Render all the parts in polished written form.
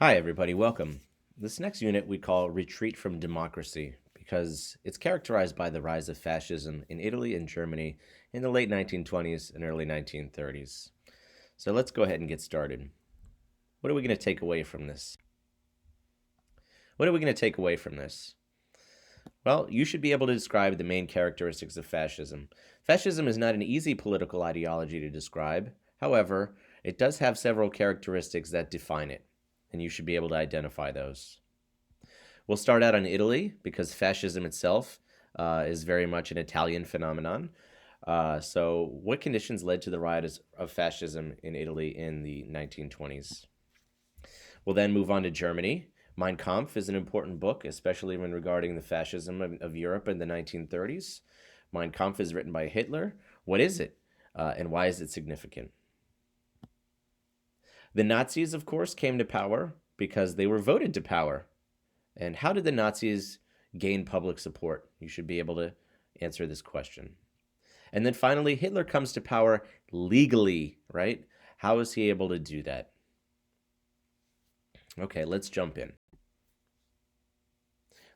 Hi, everybody. Welcome. This next unit we call Retreat from Democracy because it's characterized by the rise of fascism in Italy and Germany in the late 1920s and early 1930s. So let's go ahead and get started. What are we going to take away from this? What are we going to take away from this? Well, you should be able to describe the main characteristics of fascism. Fascism is not an easy political ideology to describe. However, it does have several characteristics that define it, and you should be able to identify those. We'll start out on Italy because fascism itself is very much an Italian phenomenon. So, what conditions led to the rise of fascism in Italy in the 1920s? We'll then move on to Germany. Mein Kampf is an important book, especially when regarding the fascism of Europe in the 1930s. Mein Kampf is written by Hitler. What is it, and why is it significant? The Nazis, of course, came to power because they were voted to power. And how did the Nazis gain public support? You should be able to answer this question. And then finally, Hitler comes to power legally, right? How is he able to do that? Okay, let's jump in.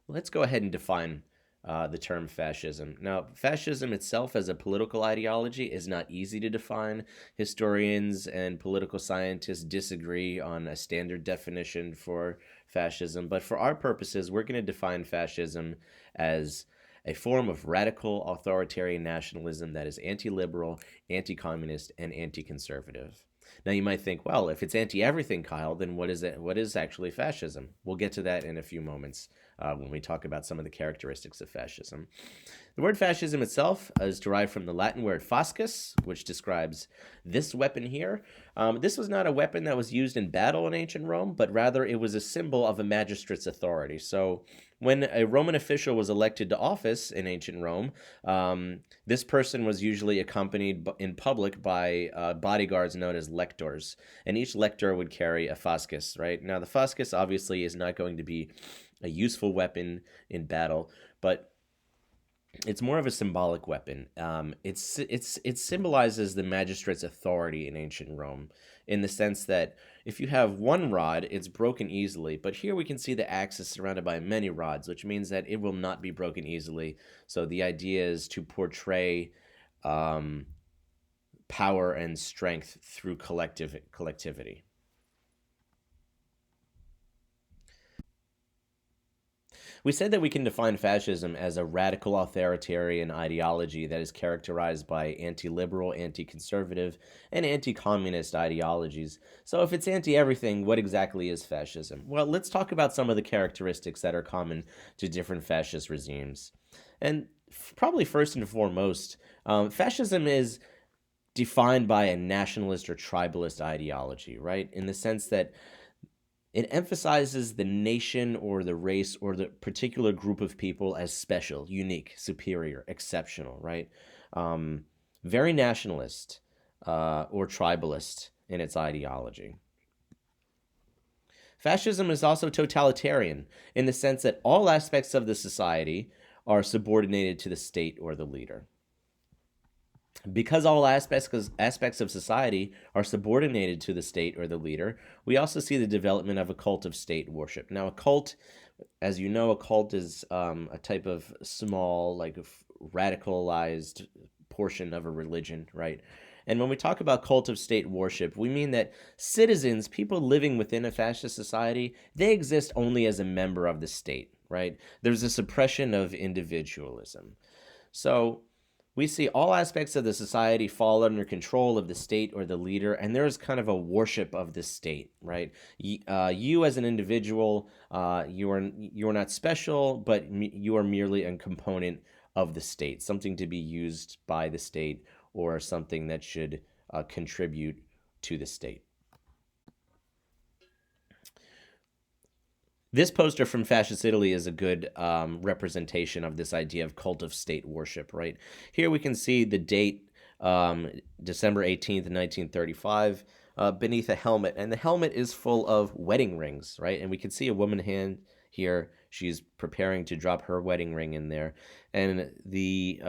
Let's go ahead and define the term fascism. Now, fascism itself as a political ideology is not easy to define. Historians and political scientists disagree on a standard definition for fascism, but for our purposes, we're going to define fascism as a form of radical authoritarian nationalism that is anti-liberal, anti-communist, and anti-conservative. Now you might think, well, if it's anti-everything, Kyle, then what is it? What is actually fascism? We'll get to that in a few moments when we talk about some of the characteristics of fascism. The word fascism itself is derived from the Latin word fascus, which describes this weapon here. This was not a weapon that was used in battle in ancient Rome, but rather it was a symbol of a magistrate's authority. So when a Roman official was elected to office in ancient Rome, this person was usually accompanied in public by bodyguards known as lectors, and each lector would carry a fascus, right? Now, the fascus obviously is not going to be a useful weapon in battle, but it's more of a symbolic weapon. It symbolizes the magistrate's authority in ancient Rome, in the sense that if you have one rod, it's broken easily. But here we can see the axe is surrounded by many rods, which means that it will not be broken easily. So the idea is to portray power and strength through collectivity. We said that we can define fascism as a radical authoritarian ideology that is characterized by anti-liberal, anti-conservative, and anti-communist ideologies. So if it's anti-everything, what exactly is fascism? Well, let's talk about some of the characteristics that are common to different fascist regimes. And probably first and foremost, fascism is defined by a nationalist or tribalist ideology, right? In the sense that it emphasizes the nation or the race or the particular group of people as special, unique, superior, exceptional, right? Very nationalist or tribalist in its ideology. Fascism is also totalitarian in the sense that all aspects of the society are subordinated to the state or the leader. Because all aspects of society are subordinated to the state or the leader, we also see the development of a cult of state worship. Now, a cult, as you know, a cult is a type of small, like radicalized portion of a religion, right? And when we talk about cult of state worship, we mean that citizens, people living within a fascist society, they exist only as a member of the state, right? There's a suppression of individualism. So we see all aspects of the society fall under control of the state or the leader, and there's kind of a worship of the state, right? You as an individual, you are not special, but you are merely a component of the state, something to be used by the state or something that should contribute to the state. This poster from Fascist Italy is a good representation of this idea of cult of state worship, right? Here we can see the date, December 18th, 1935, beneath a helmet. And the helmet is full of wedding rings, right? And we can see a woman hand here. She's preparing to drop her wedding ring in there. And the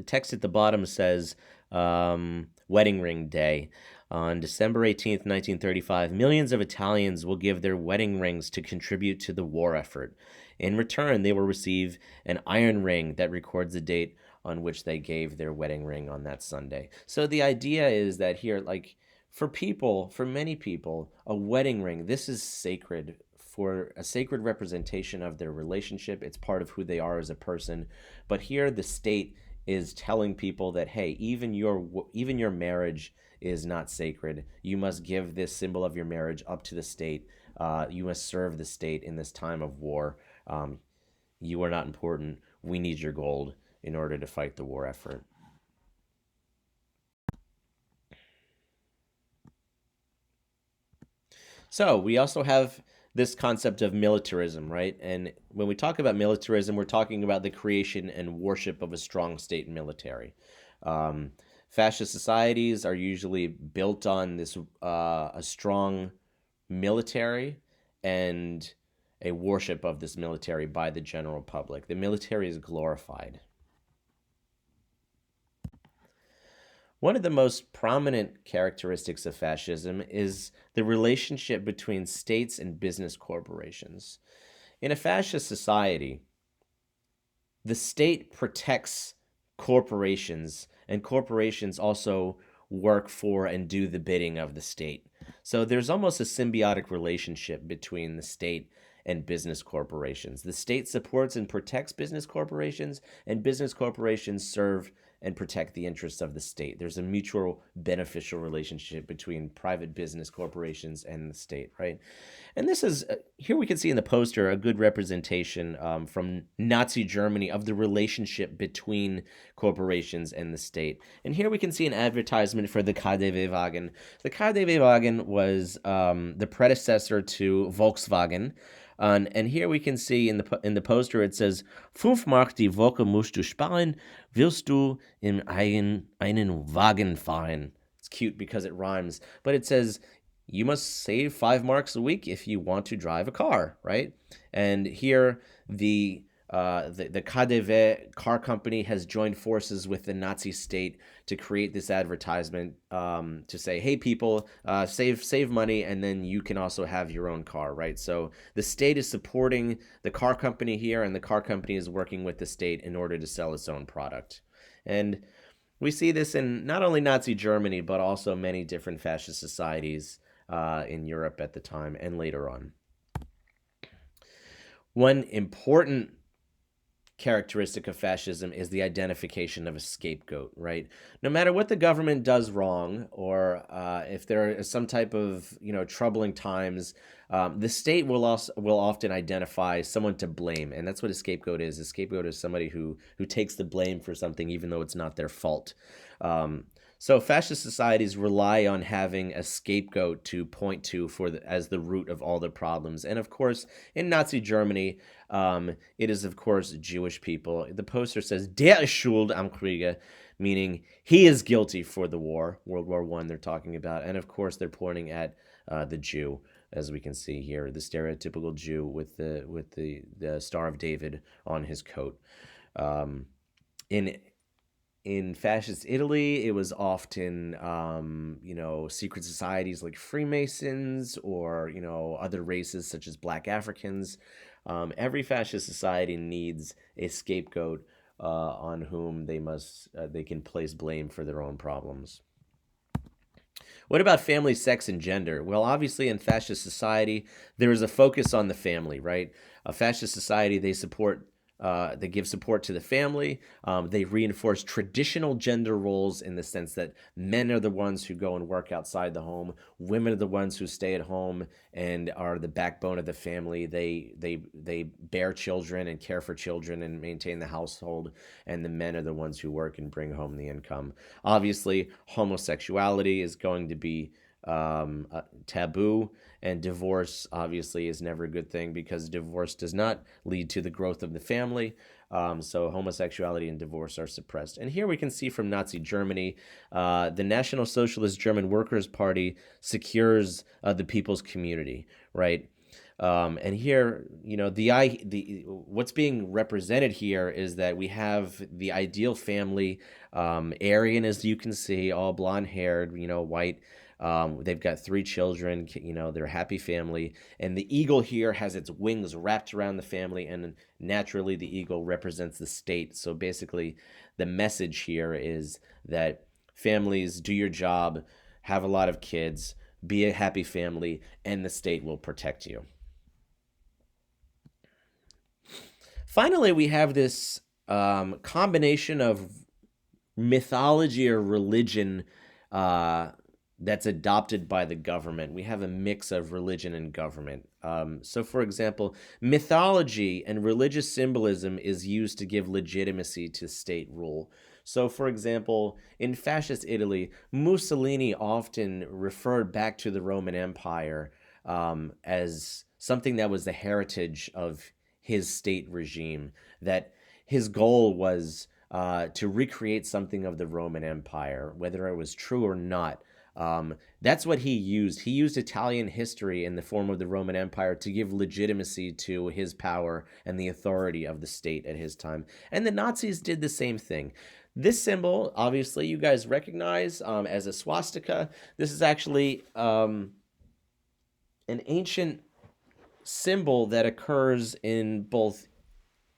text at the bottom says, Wedding Ring Day. On December 18th, 1935, millions of Italians will give their wedding rings to contribute to the war effort. In return, they will receive an iron ring that records the date on which they gave their wedding ring on that Sunday. So the idea is that here, like for people, for many people, a wedding ring, this is sacred, for a sacred representation of their relationship. It's part of who they are as a person. But here the state is telling people that, hey, even your marriage is not sacred. You must give this symbol of your marriage up to the state. You must serve the state in this time of war. You are not important. We need your gold in order to fight the war effort. So we also have this concept of militarism, right? And when we talk about militarism, we're talking about the creation and worship of a strong state military. Um, Fascist societies are usually built on this a strong military and a worship of this military by the general public. The military is glorified. One of the most prominent characteristics of fascism is the relationship between states and business corporations. In a fascist society, the state protects corporations, and corporations also work for and do the bidding of the state. So there's almost a symbiotic relationship between the state and business corporations. The state supports and protects business corporations, and business corporations serve and protect the interests of the state. There's a mutual beneficial relationship between private business corporations and the state, right? And this is, here we can see in the poster a good representation from Nazi Germany of the relationship between corporations and the state. And here we can see an advertisement for the KaDeWe Wagen. The KaDeWe Wagen was the predecessor to Volkswagen. And here we can see in the poster it says, 5 Mark die Woche musst du sparen, willst du in einen Wagen fahren. It's cute because it rhymes, but it says you must save 5 marks a week if you want to drive a car, right? And here the KaDeWe car company has joined forces with the Nazi state to create this advertisement to say, hey, people, save money, and then you can also have your own car, right? So the state is supporting the car company here, and the car company is working with the state in order to sell its own product. And we see this in not only Nazi Germany, but also many different fascist societies in Europe at the time and later on. One important characteristic of fascism is the identification of a scapegoat, right? No matter what the government does wrong, or if there is some type of troubling times, the state will often identify someone to blame, and that's what a scapegoat is. A scapegoat is somebody who takes the blame for something even though it's not their fault. So fascist societies rely on having a scapegoat to point to as the root of all the problems. And of course, in Nazi Germany, it is of course Jewish people. The poster says "Der ist schuld am Kriege," meaning he is guilty for the war, World War I. They're talking about, and of course they're pointing at the Jew, as we can see here, the stereotypical Jew with the Star of David on his coat. In fascist Italy, it was often, secret societies like Freemasons or, other races such as Black Africans. Every fascist society needs a scapegoat on whom they can place blame for their own problems. What about family, sex, and gender? Well, obviously, in fascist society, there is a focus on the family, right? A fascist society, they give support to the family. They reinforce traditional gender roles in the sense that men are the ones who go and work outside the home. Women are the ones who stay at home and are the backbone of the family. They bear children and care for children and maintain the household. And the men are the ones who work and bring home the income. Obviously, homosexuality is going to be taboo, and divorce obviously is never a good thing because divorce does not lead to the growth of the family. So homosexuality and divorce are suppressed. And here we can see from Nazi Germany, the National Socialist German Workers' Party secures the people's community, right? And here, what's being represented here is that we have the ideal family, Aryan, as you can see, all blonde-haired, white. They've got three children. They're a happy family, and the eagle here has its wings wrapped around the family, and naturally, the eagle represents the state. So basically, the message here is that families do your job, have a lot of kids, be a happy family, and the state will protect you. Finally, we have this combination of mythology or religion uh, that's adopted by the government. We have a mix of religion and government. So, for example, mythology and religious symbolism is used to give legitimacy to state rule. So, for example, in fascist Italy, Mussolini often referred back to the Roman Empire as something that was the heritage of his state regime, that his goal was to recreate something of the Roman Empire, whether it was true or not. That's what he used. He used Italian history in the form of the Roman Empire to give legitimacy to his power and the authority of the state at his time. And the Nazis did the same thing. This symbol, obviously, you guys recognize as a swastika. This is actually an ancient symbol that occurs in both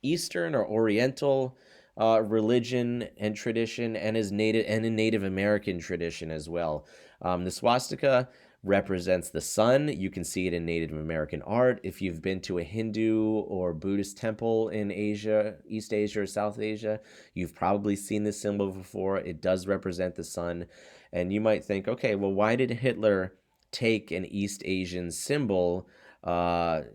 Eastern or Oriental religion and tradition, and is native and in Native American tradition as well. The swastika represents the sun. You can see it in Native American art. If you've been to a Hindu or Buddhist temple in Asia, East Asia or South Asia, you've probably seen this symbol before. It does represent the sun. And you might think, okay, well, why did Hitler take an East Asian symbol to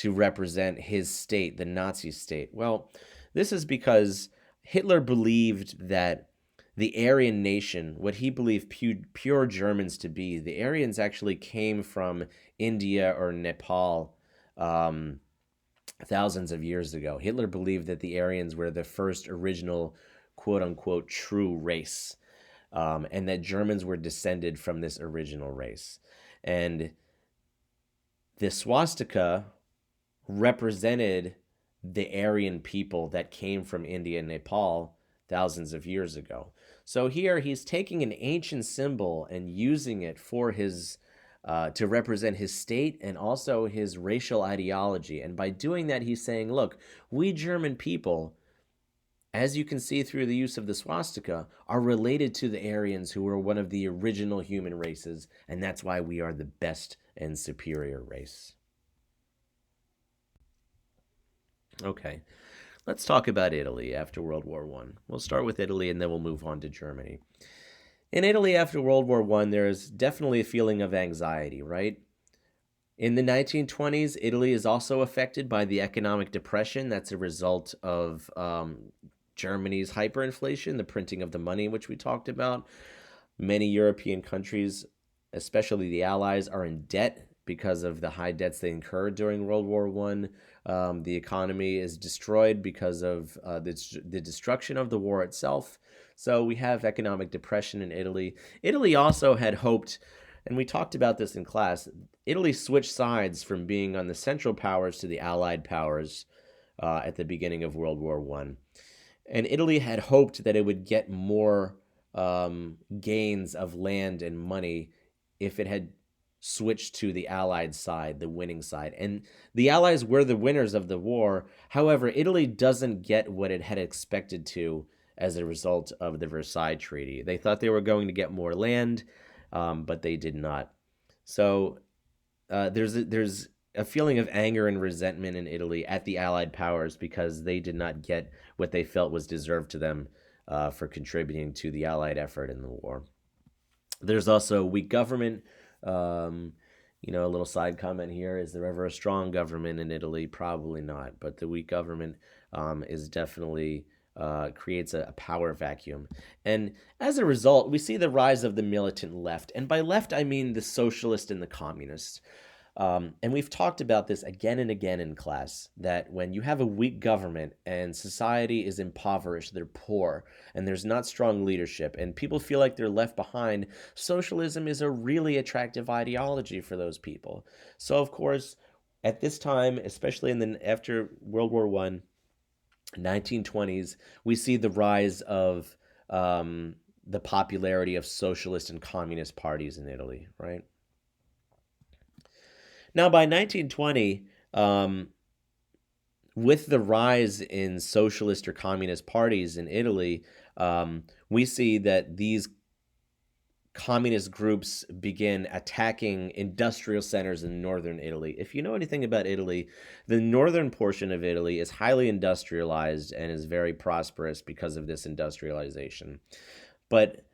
represent his state, the Nazi state? Well, this is because Hitler believed that the Aryan nation, what he believed pure Germans to be, the Aryans actually came from India or Nepal thousands of years ago. Hitler believed that the Aryans were the first original, quote unquote, true race, and that Germans were descended from this original race. And the swastika represented the Aryan people that came from India and Nepal thousands of years ago. So here he's taking an ancient symbol and using it for his to represent his state and also his racial ideology. And by doing that, he's saying, look, we German people, as you can see through the use of the swastika, are related to the Aryans, who were one of the original human races, and that's why we are the best and superior race. Okay, let's talk about Italy after World War I. We'll start with Italy and then we'll move on to Germany. In Italy after World War I, there's definitely a feeling of anxiety, right? In the 1920s, Italy is also affected by the economic depression that's a result of Germany's hyperinflation, the printing of the money, which we talked about. Many European countries, especially the Allies, are in debt because of the high debts they incurred during World War I. The economy is destroyed because of the destruction of the war itself. So we have economic depression in Italy. Italy also had hoped, and we talked about this in class, Italy switched sides from being on the Central Powers to the Allied powers at the beginning of World War I. And Italy had hoped that it would get more gains of land and money if it had switched to the Allied side, the winning side. And the Allies were the winners of the war. However, Italy doesn't get what it had expected to as a result of the Versailles Treaty. They thought they were going to get more land, but they did not. So there's a feeling of anger and resentment in Italy at the Allied powers because they did not get what they felt was deserved to them for contributing to the Allied effort in the war. There's also weak government. A little side comment here. Is there ever a strong government in Italy? Probably not. But the weak government is definitely creates a power vacuum. And as a result, we see the rise of the militant left. And by left, I mean the socialist and the communist. And we've talked about this again and again in class, that when you have a weak government and society is impoverished, they're poor, and there's not strong leadership, and people feel like they're left behind, socialism is a really attractive ideology for those people. So, of course, at this time, especially after World War I, 1920s, we see the rise of the popularity of socialist and communist parties in Italy, right? Now, by 1920, with the rise in socialist or communist parties in Italy, we see that these communist groups begin attacking industrial centers in northern Italy. If you know anything about Italy, the northern portion of Italy is highly industrialized and is very prosperous because of this industrialization. But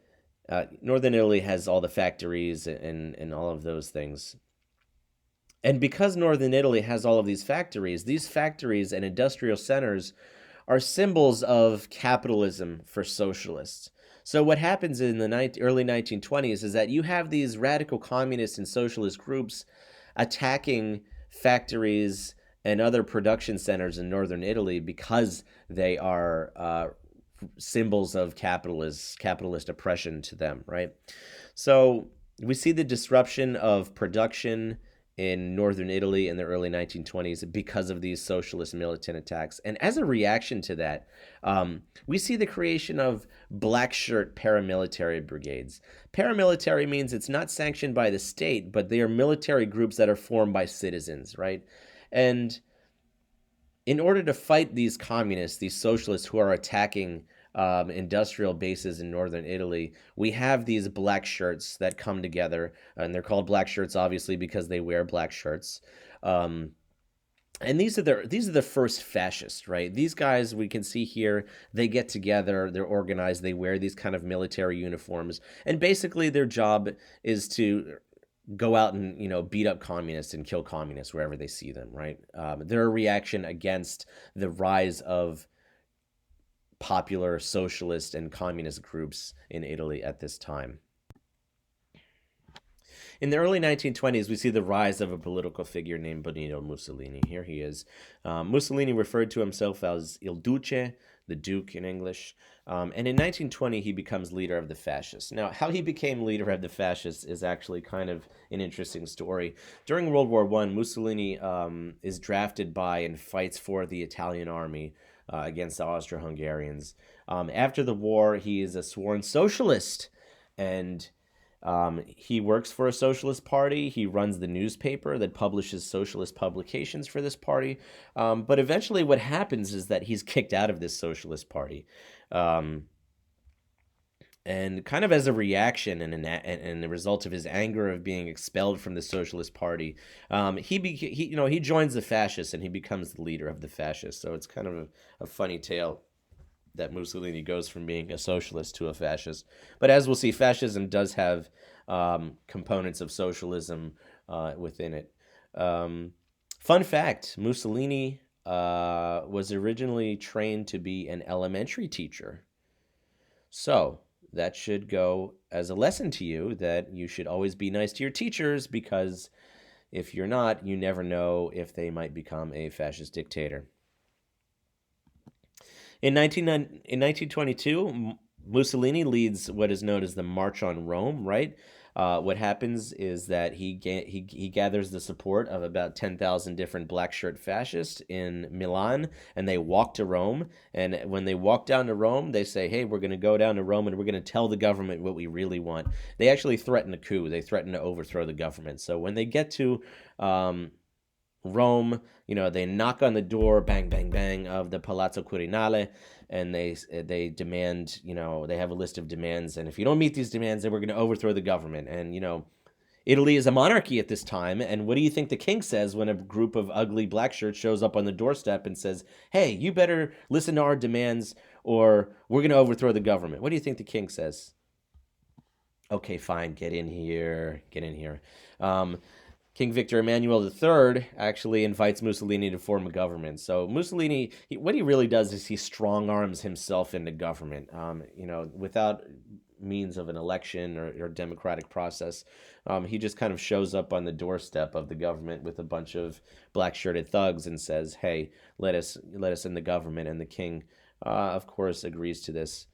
northern Italy has all the factories and all of those things. And because northern Italy has all of these factories and industrial centers are symbols of capitalism for socialists. So what happens in the early 1920s is that you have these radical communist and socialist groups attacking factories and other production centers in northern Italy because they are symbols of capitalist oppression to them, right? So we see the disruption of production in northern Italy in the early 1920s because of these socialist militant attacks. And as a reaction to that, we see the creation of black shirt paramilitary brigades. Paramilitary means it's not sanctioned by the state, but they are military groups that are formed by citizens, right? And in order to fight these communists, these socialists who are attacking industrial bases in northern Italy, we have these black shirts that come together, and they're called black shirts obviously because they wear black shirts. And these are the first fascists, right? These guys we can see here, they get together, they're organized, they wear these kind of military uniforms, and basically their job is to go out and beat up communists and kill communists wherever they see them, right? They're a reaction against the rise of popular socialist and communist groups in Italy at this time. In the early 1920s, we see the rise of a political figure named Benito Mussolini. Here he is. Mussolini referred to himself as Il Duce, the Duke in English. And in 1920, he becomes leader of the fascists. Now, how he became leader of the fascists is actually kind of an interesting story. During World War I, Mussolini is drafted by and fights for the Italian army against the Austro-Hungarians. After the war, he is a sworn socialist, and he works for a socialist party. He runs the newspaper that publishes socialist publications for this party. But eventually what happens is that he's kicked out of this socialist party. And kind of as a reaction and the result of his anger of being expelled from the Socialist Party, he joins the fascists and he becomes the leader of the fascists. So it's kind of a funny tale that Mussolini goes from being a socialist to a fascist. But as we'll see, fascism does have components of socialism within it. Fun fact, Mussolini was originally trained to be an elementary teacher. So that should go as a lesson to you that you should always be nice to your teachers, because if you're not, you never know if they might become a fascist dictator. In 1922, Mussolini leads what is known as the March on Rome, right? What happens is that he gathers the support of about 10,000 different black shirt fascists in Milan, and they walk to Rome. And when they walk down to Rome, they say, hey, we're going to go down to Rome and we're going to tell the government what we really want. They actually threaten a coup. They threaten to overthrow the government. So when they get to Rome, they knock on the door, bang, bang, bang, of the Palazzo Quirinale, and they demand, they have a list of demands, and if you don't meet these demands, then we're going to overthrow the government. And, Italy is a monarchy at this time, and what do you think the king says when a group of ugly black shirts shows up on the doorstep and says, hey, you better listen to our demands or we're going to overthrow the government? What do you think the king says? Okay, fine, get in here. King Victor Emmanuel III actually invites Mussolini to form a government. So Mussolini, what he really does is he strong arms himself into government, without means of an election or democratic process. He just kind of shows up on the doorstep of the government with a bunch of black-shirted thugs and says, hey, let us in the government. And the king, of course, agrees to this.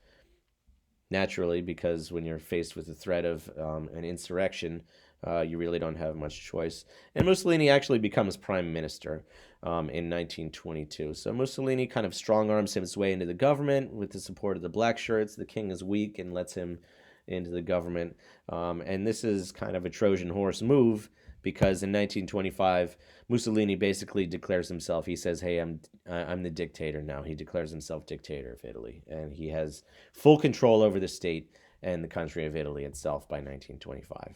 Naturally, because when you're faced with the threat of an insurrection, You really don't have much choice. And Mussolini actually becomes prime minister in 1922. So Mussolini kind of strong arms his way into the government with the support of the black shirts. The king is weak and lets him into the government. And this is kind of a Trojan horse move because in 1925, Mussolini basically declares himself. He says, "Hey, I'm the dictator now." He declares himself dictator of Italy, and he has full control over the state and the country of Italy itself by 1925.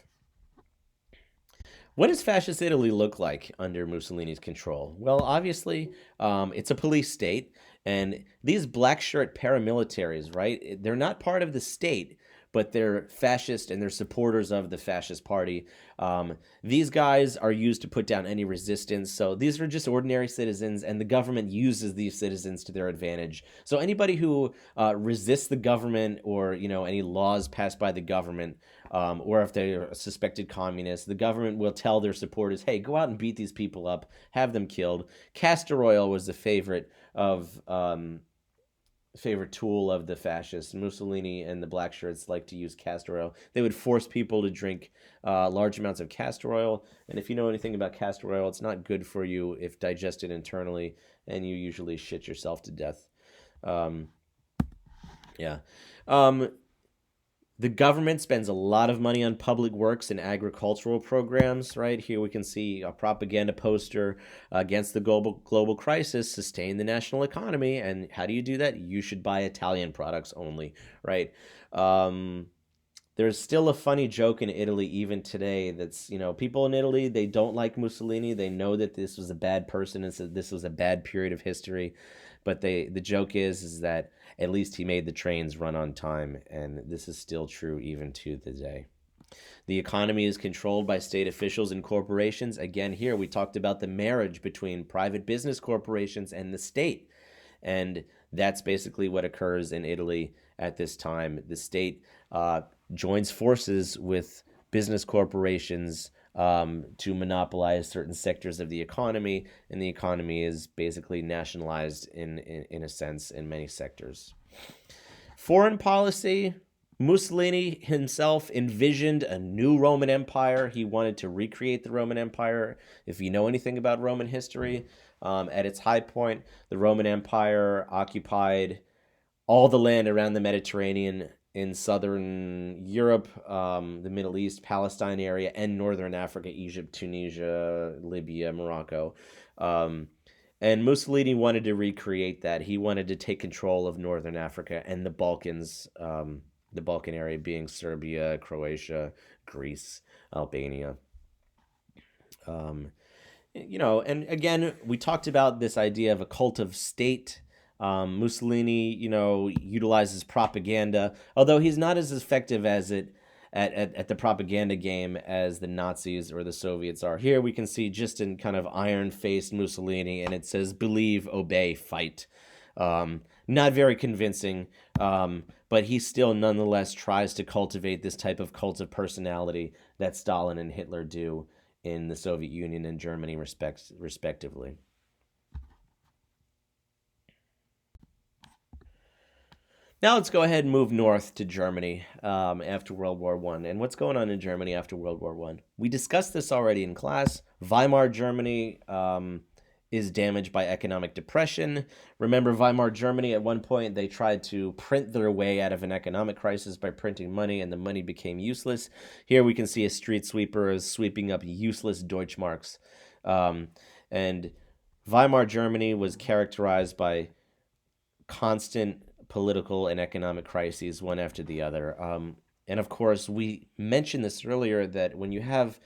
What does fascist Italy look like under Mussolini's control? Well, obviously, it's a police state, and these black shirt paramilitaries, right? They're not part of the state, but they're fascist and they're supporters of the fascist party. These guys are used to put down any resistance. So these are just ordinary citizens, and the government uses these citizens to their advantage. So anybody who resists the government or any laws passed by the government, or if they're suspected communists, the government will tell their supporters, "Hey, go out and beat these people up, have them killed." Castor oil was the favorite tool of the fascists. Mussolini and the black shirts like to use castor oil. They would force people to drink large amounts of castor oil. And if you know anything about castor oil, it's not good for you if digested internally, and you usually shit yourself to death. Um, yeah. Um, the government spends a lot of money on public works and agricultural programs, right? Here we can see a propaganda poster against the global crisis, sustain the national economy. And how do you do that? You should buy Italian products only, right? Um, there's still a funny joke in Italy even today that's, people in Italy, they don't like Mussolini. They know that this was a bad person and so this was a bad period of history. But the joke is that at least he made the trains run on time, and this is still true even to the day. The economy is controlled by state officials and corporations. Again, here we talked about the marriage between private business corporations and the state. And that's basically what occurs in Italy at this time. The state joins forces with business corporations to monopolize certain sectors of the economy, and the economy is basically nationalized in a sense in many sectors. Foreign policy. Mussolini himself envisioned a new Roman Empire. He wanted to recreate the Roman Empire. If you know anything about Roman history, at its high point, the Roman Empire occupied all the land around the Mediterranean in southern Europe, the Middle East, Palestine area, and northern Africa, Egypt, Tunisia, Libya, Morocco. And Mussolini wanted to recreate that. He wanted to take control of northern Africa and the Balkans, the Balkan area being Serbia, Croatia, Greece, Albania. Um, and again, we talked about this idea of a cult of state. Mussolini, utilizes propaganda, although he's not as effective as it at the propaganda game as the Nazis or the Soviets are. Here we can see just in kind of iron-faced Mussolini, and it says "Believe, obey, fight." Not very convincing, but he still nonetheless tries to cultivate this type of cult of personality that Stalin and Hitler do in the Soviet Union and Germany, respectively. Now let's go ahead and move north to Germany after World War One. And what's going on in Germany after World War One? We discussed this already in class. Weimar Germany is damaged by economic depression. Remember, Weimar Germany, at one point, they tried to print their way out of an economic crisis by printing money, and the money became useless. Here we can see a street sweeper is sweeping up useless Deutschmarks. And Weimar Germany was characterized by constant political and economic crises, one after the other. And of course, we mentioned this earlier that when you have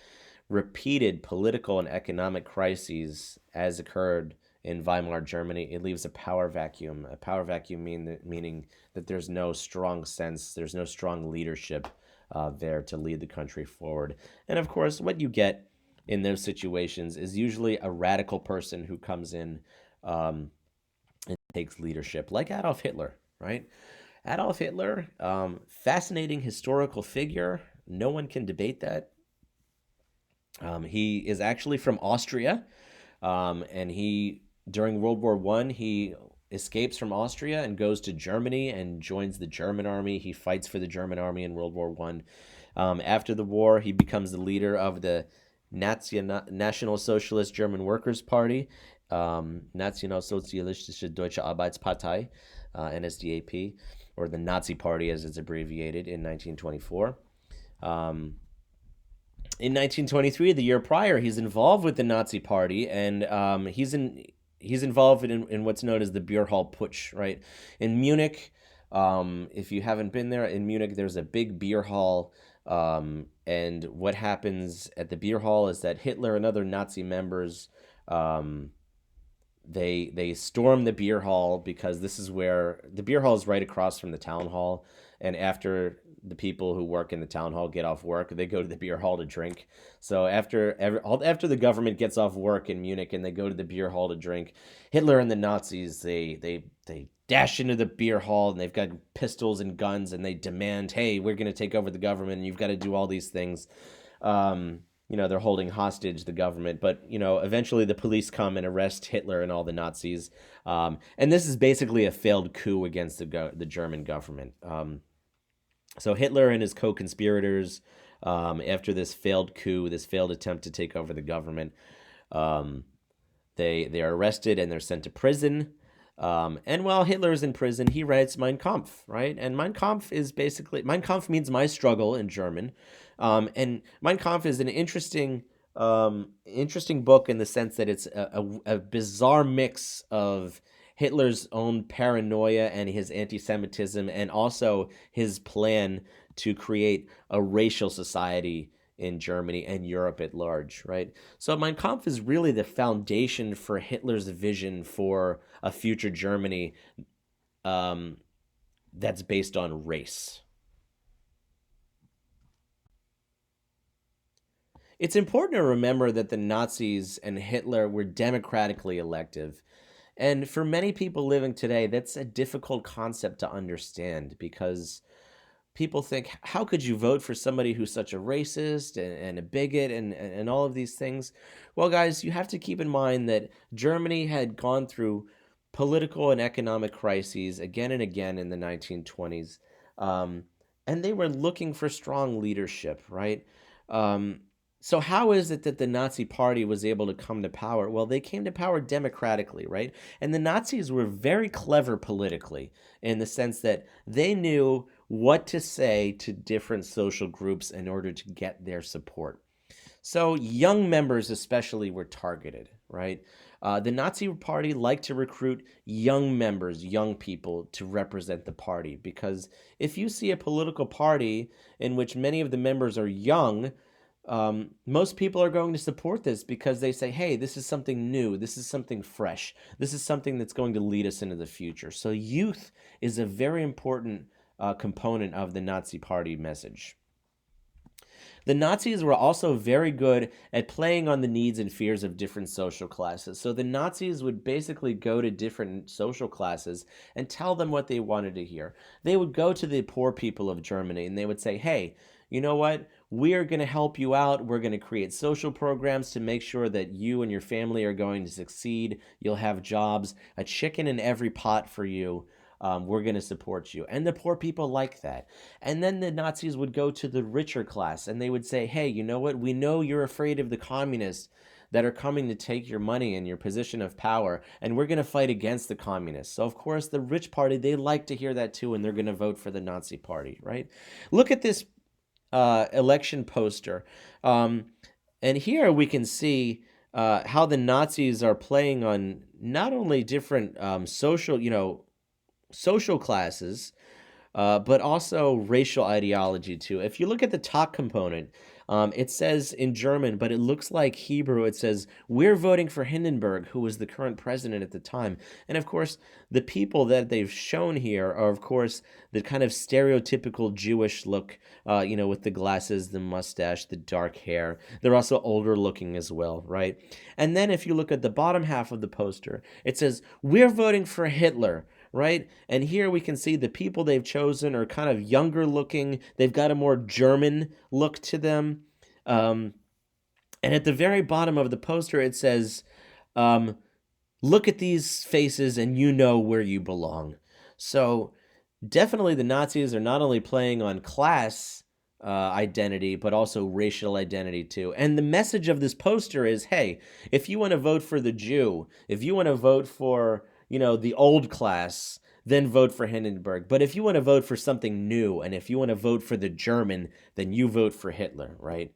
repeated political and economic crises, as occurred in Weimar Germany, it leaves a power vacuum. A power vacuum meaning that there's no strong sense, there's no strong leadership there to lead the country forward. And of course, what you get in those situations is usually a radical person who comes in and takes leadership, like Adolf Hitler, right? Adolf Hitler, fascinating historical figure. No one can debate that. He is actually from Austria, and during World War One, he escapes from Austria and goes to Germany and joins the German army. He fights for the German army in World War One. After the war, he becomes the leader of the National Socialist German Workers' Party, Nationalsozialistische Deutsche Arbeitspartei, NSDAP, or the Nazi Party as it's abbreviated, in 1924. In 1923, the year prior, he's involved with the Nazi Party, and he's involved in what's known as the Beer Hall Putsch, right? In Munich, if you haven't been there, in Munich, there's a big beer hall. And what happens at the beer hall is that Hitler and other Nazi members, they storm the beer hall, because this is where the beer hall is right across from the town hall. And after the people who work in the town hall get off work, they go to the beer hall to drink. So after the government gets off work in Munich and they go to the beer hall to drink, Hitler and the Nazis, they dash into the beer hall, and they've got pistols and guns, and they demand, hey, we're going to take over the government, and you've got to do all these things. They're holding hostage the government, but, eventually the police come and arrest Hitler and all the Nazis. And this is basically a failed coup against the German government. So Hitler and his co-conspirators, after this failed coup, this failed attempt to take over the government, they are arrested and they're sent to prison. And while Hitler is in prison, he writes Mein Kampf, right? And Mein Kampf means my struggle in German. And Mein Kampf is an interesting book in the sense that it's a bizarre mix of Hitler's own paranoia and his anti-Semitism, and also his plan to create a racial society in Germany and Europe at large, right? So Mein Kampf is really the foundation for Hitler's vision for a future Germany that's based on race. It's important to remember that the Nazis and Hitler were democratically elected. And for many people living today, that's a difficult concept to understand, because people think, how could you vote for somebody who's such a racist and a bigot and all of these things? Well, guys, you have to keep in mind that Germany had gone through political and economic crises again and again in the 1920s. And they were looking for strong leadership, right? So how is it that the Nazi Party was able to come to power? Well, they came to power democratically, right? And the Nazis were very clever politically, in the sense that they knew what to say to different social groups in order to get their support. So young members especially were targeted, right? The Nazi Party liked to recruit young members, young people, to represent the party, because if you see a political party in which many of the members are young, most people are going to support this, because they say, hey, this is something new, this is something fresh, this is something that's going to lead us into the future. So youth is a very important component of the Nazi Party message. The Nazis were also very good at playing on the needs and fears of different social classes. So the Nazis would basically go to different social classes and tell them what they wanted to hear. They would go to the poor people of Germany and they would say, hey, you know what? We are going to help you out. We're going to create social programs to make sure that you and your family are going to succeed. You'll have jobs, a chicken in every pot for you. We're going to support you. And the poor people like that. And then the Nazis would go to the richer class and they would say, hey, you know what? We know you're afraid of the communists that are coming to take your money and your position of power, and we're going to fight against the communists. So, of course, the rich party, they like to hear that too, and they're going to vote for the Nazi Party, right? Look at this election poster. And here we can see how the Nazis are playing on not only different social classes, but also racial ideology too. If you look at the top component, it says in German, but it looks like Hebrew. It says, we're voting for Hindenburg, who was the current president at the time. And of course, the people that they've shown here are, of course, the kind of stereotypical Jewish look, with the glasses, the mustache, the dark hair. They're also older looking as well, right? And then if you look at the bottom half of the poster, it says, we're voting for Hitler, right? And here we can see the people they've chosen are kind of younger looking. They've got a more German look to them. And at the very bottom of the poster, it says, look at these faces and you know where you belong. So definitely the Nazis are not only playing on class identity, but also racial identity too. And the message of this poster is, hey, if you want to vote for the Jew, if you want to vote for, the old class, then vote for Hindenburg. But if you want to vote for something new, and if you want to vote for the German, then you vote for Hitler, right?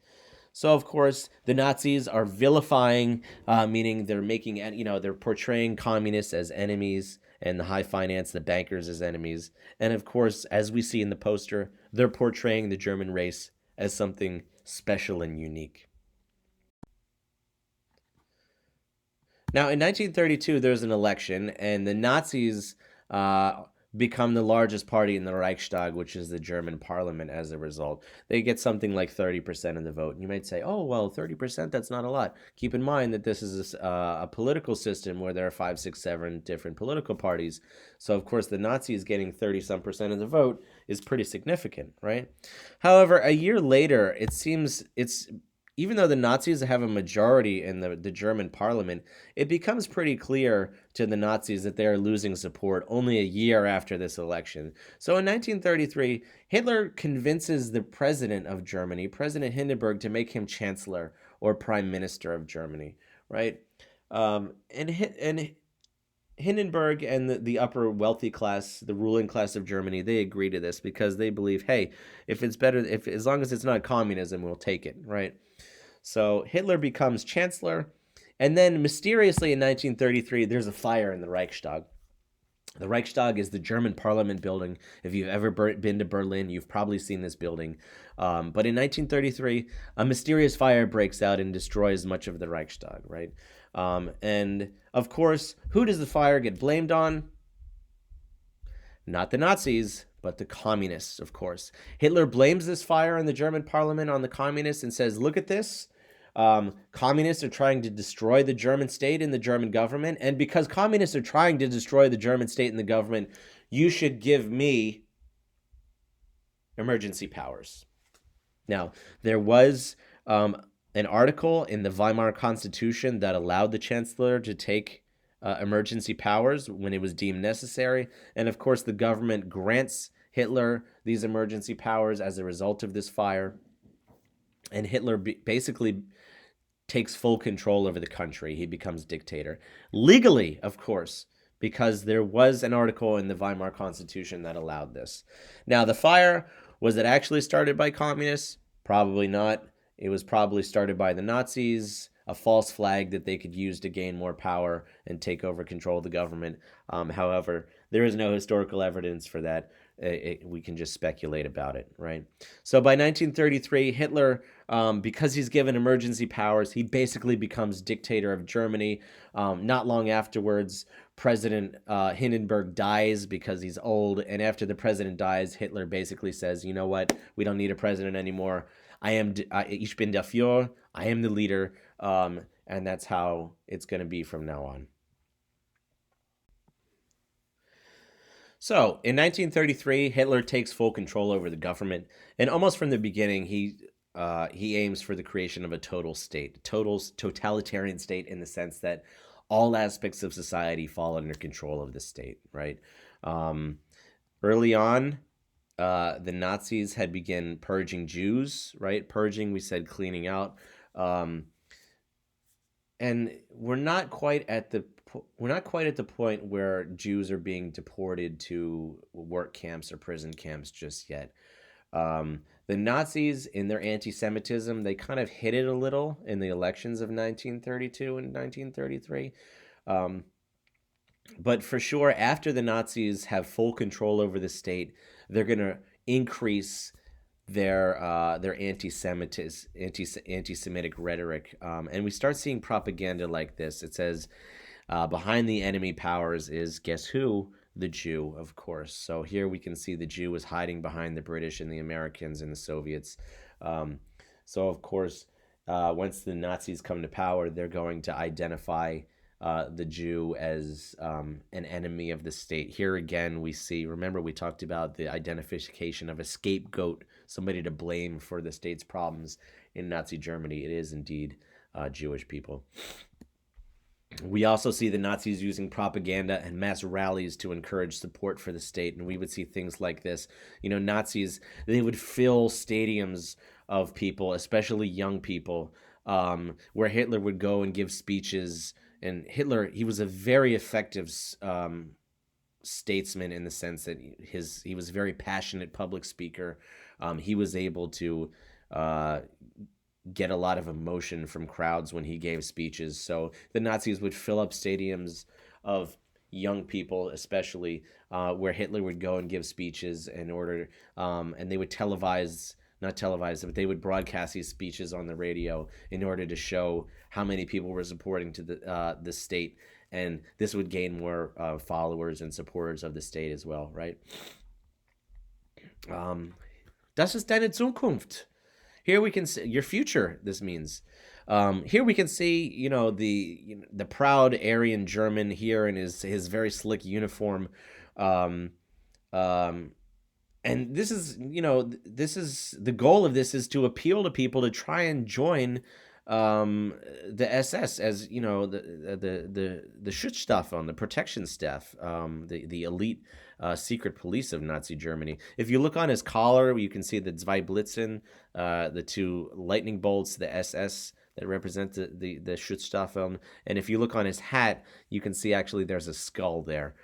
So of course the Nazis are vilifying, meaning they're making, they're portraying communists as enemies and the high finance, the bankers as enemies. And of course, as we see in the poster, they're portraying the German race as something special and unique. Now, in 1932, there's an election, and the Nazis uh, become the largest party in the Reichstag, which is the German parliament, as a result. They get something like 30% of the vote. And you might say, oh, well, 30%, that's not a lot. Keep in mind that this is a political system where there are 5, 6, 7 different political parties. So, of course, the Nazis getting 30-some% of the vote is pretty significant, right? However, a year later, it seems it's even though the Nazis have a majority in the German parliament, it becomes pretty clear to the Nazis that they are losing support only a year after this election. So in 1933, Hitler convinces the president of Germany, President Hindenburg, to make him chancellor or prime minister of Germany, right? And Hindenburg and the upper wealthy class, the ruling class of Germany, they agree to this because they believe, hey, if it's better, if as long as it's not communism, we'll take it, right? So Hitler becomes chancellor, and then mysteriously in 1933, there's a fire in the Reichstag. The Reichstag is the German parliament building. If you've ever been to Berlin, you've probably seen this building. But in 1933, a mysterious fire breaks out and destroys much of the Reichstag, right? And of course, who does the fire get blamed on? Not the Nazis, but the communists, of course. Hitler blames this fire in the German parliament on the communists and says, look at this. Communists are trying to destroy the German state and the German government. And because communists are trying to destroy the German state and the government, you should give me emergency powers. Now, there was an article in the Weimar Constitution that allowed the chancellor to take emergency powers when it was deemed necessary. And of course, the government grants Hitler these emergency powers as a result of this fire. And Hitler basically takes full control over the country. He becomes dictator. Legally, of course, because there was an article in the Weimar Constitution that allowed this. Now, the fire, was it actually started by communists? Probably not. It was probably started by the Nazis, a false flag that they could use to gain more power and take over control of the government. However, there is no historical evidence for that. We can just speculate about it, right? So by 1933, Hitler, because he's given emergency powers, he basically becomes dictator of Germany. Not long afterwards, President Hindenburg dies because he's old. And after the president dies, Hitler basically says, you know what? We don't need a president anymore. Ich bin der Führer. I am the leader. And that's how it's going to be from now on. So, in 1933, Hitler takes full control over the government, and almost from the beginning, he aims for the creation of a total state, totalitarian state, in the sense that all aspects of society fall under control of the state. Right. Early on, the Nazis had begun purging Jews. Right, purging. We said cleaning out. And we're not quite at the point where Jews are being deported to work camps or prison camps just yet. The Nazis, in their anti-Semitism, they kind of hid it a little in the elections of 1932 and 1933. But for sure, after the Nazis have full control over the state, they're going to increase their anti-Semitic rhetoric, and we start seeing propaganda like this. It says, behind the enemy powers is, guess who? The Jew, of course. So here we can see the Jew is hiding behind the British and the Americans and the Soviets. So of course, once the Nazis come to power, they're going to identify the Jew as an enemy of the state. Here again, we see, remember we talked about the identification of a scapegoat, somebody to blame for the state's problems in Nazi Germany. It is indeed Jewish people. We also see the Nazis using propaganda and mass rallies to encourage support for the state. And we would see things like this. Nazis, they would fill stadiums of people, especially young people, where Hitler would go and give speeches. And Hitler, he was a very effective statesman in the sense that he was a very passionate public speaker. He was able to uh, get a lot of emotion from crowds when he gave speeches. So the Nazis would fill up stadiums of young people, especially where Hitler would go and give speeches in order, and they would not televise, but they would broadcast these speeches on the radio in order to show how many people were supporting to the state, and this would gain more followers and supporters of the state as well, right? Um, das ist deine Zukunft. Here we can see your future. This means. Here we can see, the proud Aryan German here in his very slick uniform, um, um, and this is the goal of this is to appeal to people to try and join the SS, as the Schutzstaffel, the protection staff, the elite secret police of Nazi Germany. If you look on his collar, you can see the Zwei Blitzen, the two lightning bolts, the SS that represent the Schutzstaffel. And if you look on his hat, you can see actually there's a skull there,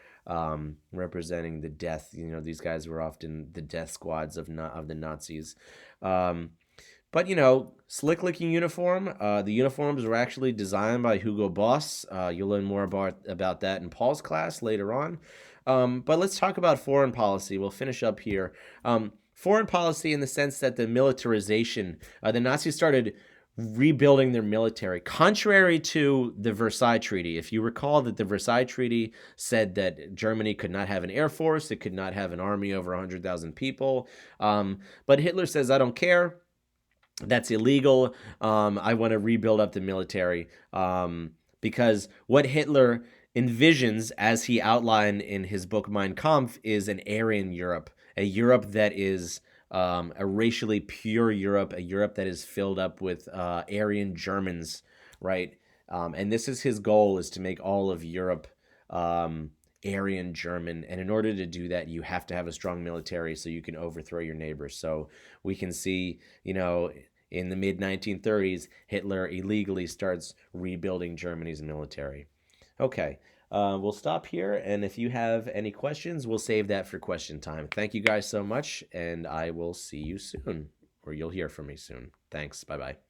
representing the death. These guys were often the death squads of the Nazis. But slick looking uniform. The uniforms were actually designed by Hugo Boss. You'll learn more about that in Paul's class later on. But let's talk about foreign policy. We'll finish up here. Foreign policy in the sense that the militarization, the Nazis started rebuilding their military, contrary to the Versailles Treaty. If you recall that the Versailles Treaty said that Germany could not have an air force, it could not have an army over 100,000 people. But Hitler says, I don't care. That's illegal. I want to rebuild up the military, because what Hitler envisions, as he outlined in his book Mein Kampf, is an Aryan Europe, a Europe that is a racially pure Europe, a Europe that is filled up with Aryan Germans, right? And this is his goal, is to make all of Europe Aryan German. And in order to do that, you have to have a strong military so you can overthrow your neighbors. So we can see, in the mid-1930s, Hitler illegally starts rebuilding Germany's military. Okay, we'll stop here, and if you have any questions, we'll save that for question time. Thank you guys so much, and I will see you soon, or you'll hear from me soon. Thanks. Bye-bye.